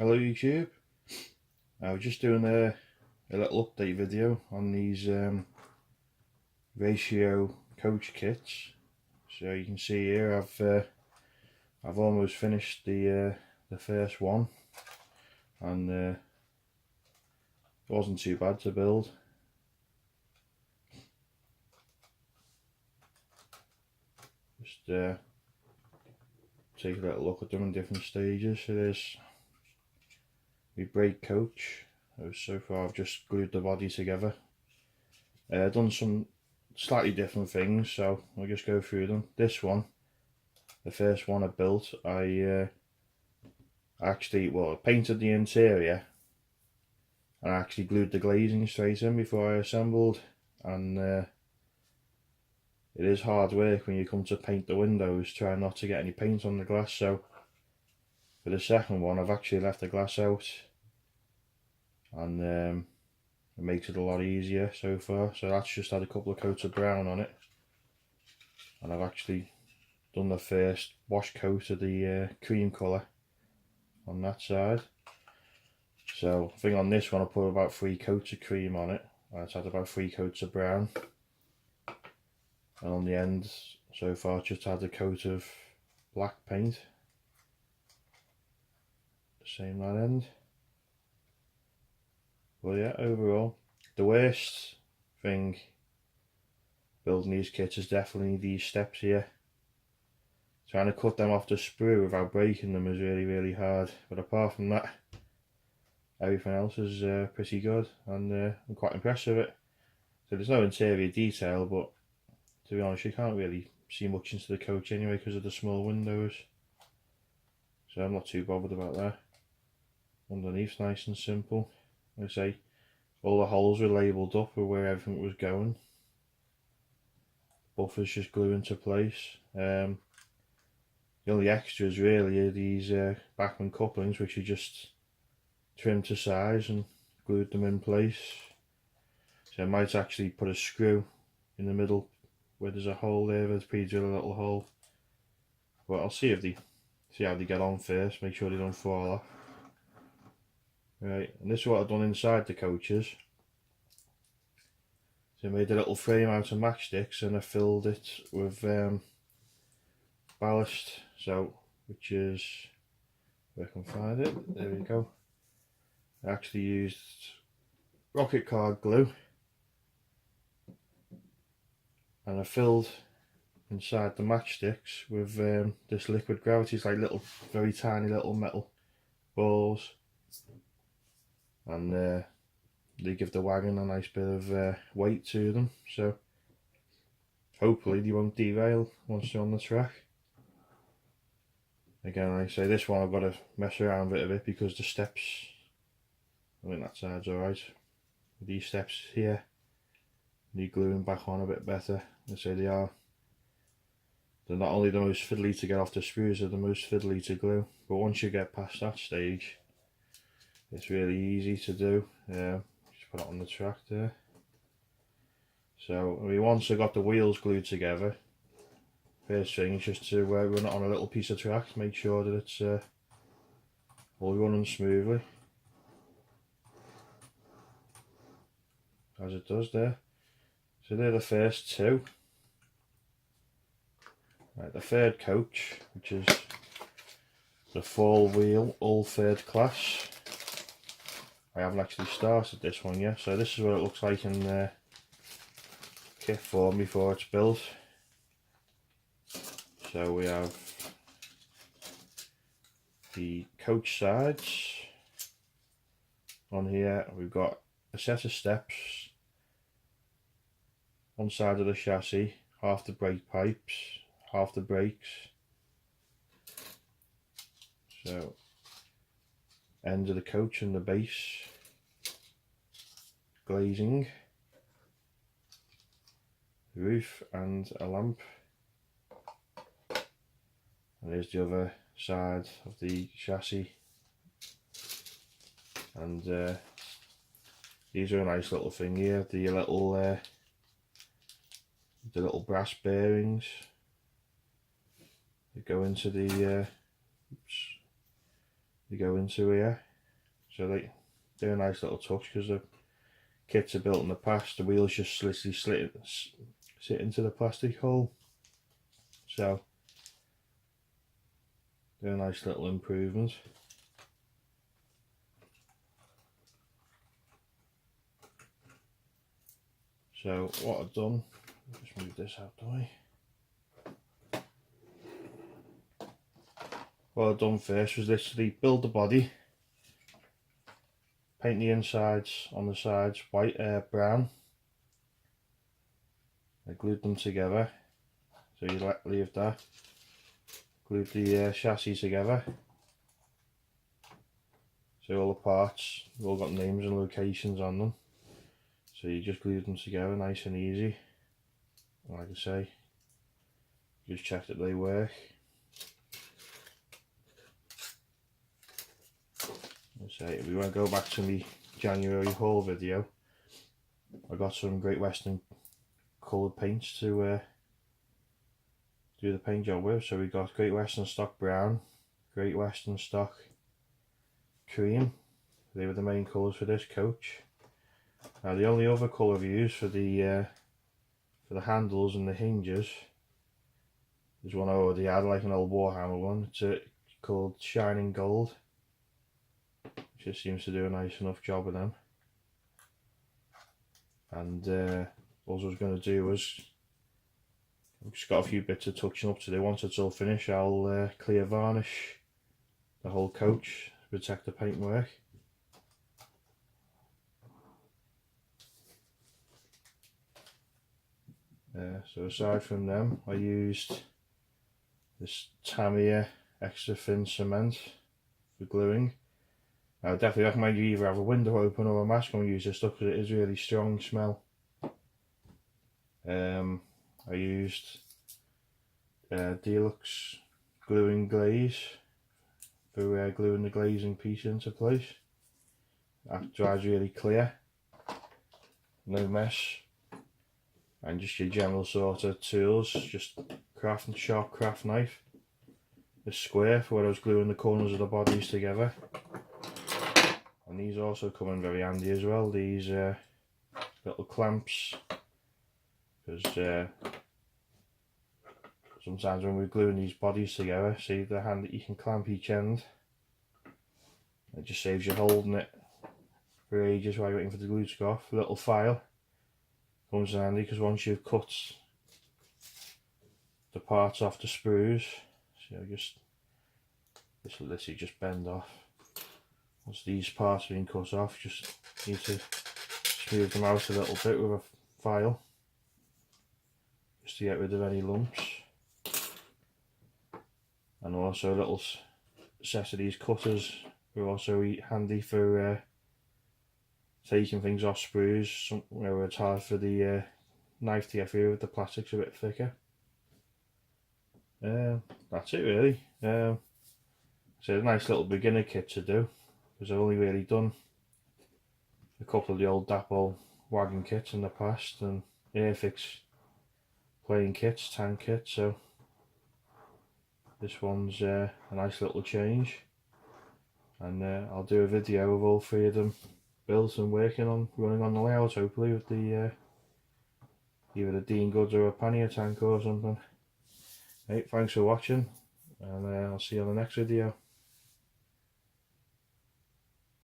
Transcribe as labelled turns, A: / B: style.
A: Hello YouTube. I was just doing a little update video on these ratio coach kits. So you can see here I've almost finished the first one, and it wasn't too bad to build. Just take a little look at them in different stages. So there's my brake coach. So far I've just glued the body together. Done some slightly different things, so I'll just go through them. This one, the first one I built, I actually painted the interior and I actually glued the glazing straight in before I assembled, and it is hard work when you come to paint the windows, trying not to get any paint on the glass. So for the second one I've actually left the glass out, and it makes it a lot easier so far. So that's just had a couple of coats of brown on it, and I've actually done the first wash coat of the cream colour on that side. So I think on this one I put about 3 coats of cream on it. It's had about 3 coats of brown, and on the end so far it's just had a coat of black paint. Same that end. But yeah, overall the worst thing building these kits is definitely these steps here. Trying to cut them off the sprue without breaking them is really hard, but apart from that, everything else is pretty good, and I'm quite impressed with it. So there's no interior detail, but to be honest you can't really see much into the coach anyway because of the small windows, so I'm not too bothered about that. Underneath's nice and simple. Like I say, all the holes were labelled up with where everything was going. Buffers just glue into place. The only extras really are these Bachmann couplings, which are just trimmed to size and glued them in place. So I might actually put a screw in the middle where there's a hole there. There's pre-drill a little hole, but I'll see how they get on first, make sure they don't fall off. Right, and this is what I've done inside the coaches. So I made a little frame out of matchsticks and I filled it with ballast, so which is, if I can find it, there we go. I actually used rocket card glue, and I filled inside the matchsticks with this liquid gravity. It's like little, very tiny little metal balls, and they give the wagon a nice bit of weight to them, so hopefully they won't derail once they're on the track. Again, like I say, this one I've got to mess around with it a bit because the steps, I think that side's alright. These steps here need gluing back on a bit better. I say they're not only the most fiddly to get off the screws, they're the most fiddly to glue, but once you get past that stage it's really easy to do. Just put it on the track there. So I mean, once I got the wheels glued together, first thing is just to run it on a little piece of track, make sure that it's all running smoothly, as it does there. So they're the first 2. Right, the third coach, which is the 4-wheel all third class, I haven't actually started this one yet, so this is what it looks like in kit form before it's built. So we have the coach sides. On here we've got a set of steps, one side of the chassis, half the brake pipes, half the brakes. So end of the coach and the base, glazing, roof and a lamp. And there's the other side of the chassis, and these are a nice little thing here. The little brass bearings that go into the they go into here. So they do a nice little touch, because the kits are built in the past, the wheels just literally sit into the plastic hole. So do a nice little improvement. So what I've done, just move this out the way. What I've done first was literally build the body, paint the insides on the sides white, brown. I glued them together, so you leave that. Glued the chassis together, so all the parts have all got names and locations on them. So you just glue them together nice and easy. Like I say, just check that they work. If we want to go back to my January haul video, I got some Great Western coloured paints to do the paint job with. So we got Great Western stock brown, Great Western stock cream. They were the main colours for this coach. Now the only other colour I've used for the handles and the hinges is one I already had, like an old Warhammer one. It's called Shining Gold. Just seems to do a nice enough job of them. And all I was going to do was, I've just got a few bits of touching up to do. Once it's all finished, I'll clear varnish the whole coach to protect the paintwork. So aside from them, I used this Tamiya extra thin cement for gluing. I definitely recommend you either have a window open or a mask when you use this stuff, because it is really strong smell. I used Deluxe gluing glaze for gluing the glazing piece into place. That dries really clear, no mess. And just your general sort of tools, just sharp craft knife, a square for where I was gluing the corners of the bodies together, and these also come in very handy as well, these little clamps, because sometimes when we're gluing these bodies together, see the hand that you can clamp each end, it just saves you holding it for ages while you're waiting for the glue to go off. A little file comes in handy, because once you've cut the parts off the sprues, so this will literally just bend off. Once these parts have been cut off, just need to smooth them out a little bit with a file, just to get rid of any lumps. And also a little set of these cutters are also handy for taking things off sprues, where it's hard for the knife to get through if the plastic's a bit thicker. That's it really. It's a nice little beginner kit to do, because I've only really done a couple of the old Dapol wagon kits in the past, and Airfix plain kits, tank kits, so this one's a nice little change. And I'll do a video of all three of them built and running on the layout, hopefully, with the either the Dean Goods or a pannier tank or something. Hey, thanks for watching, and I'll see you on the next video.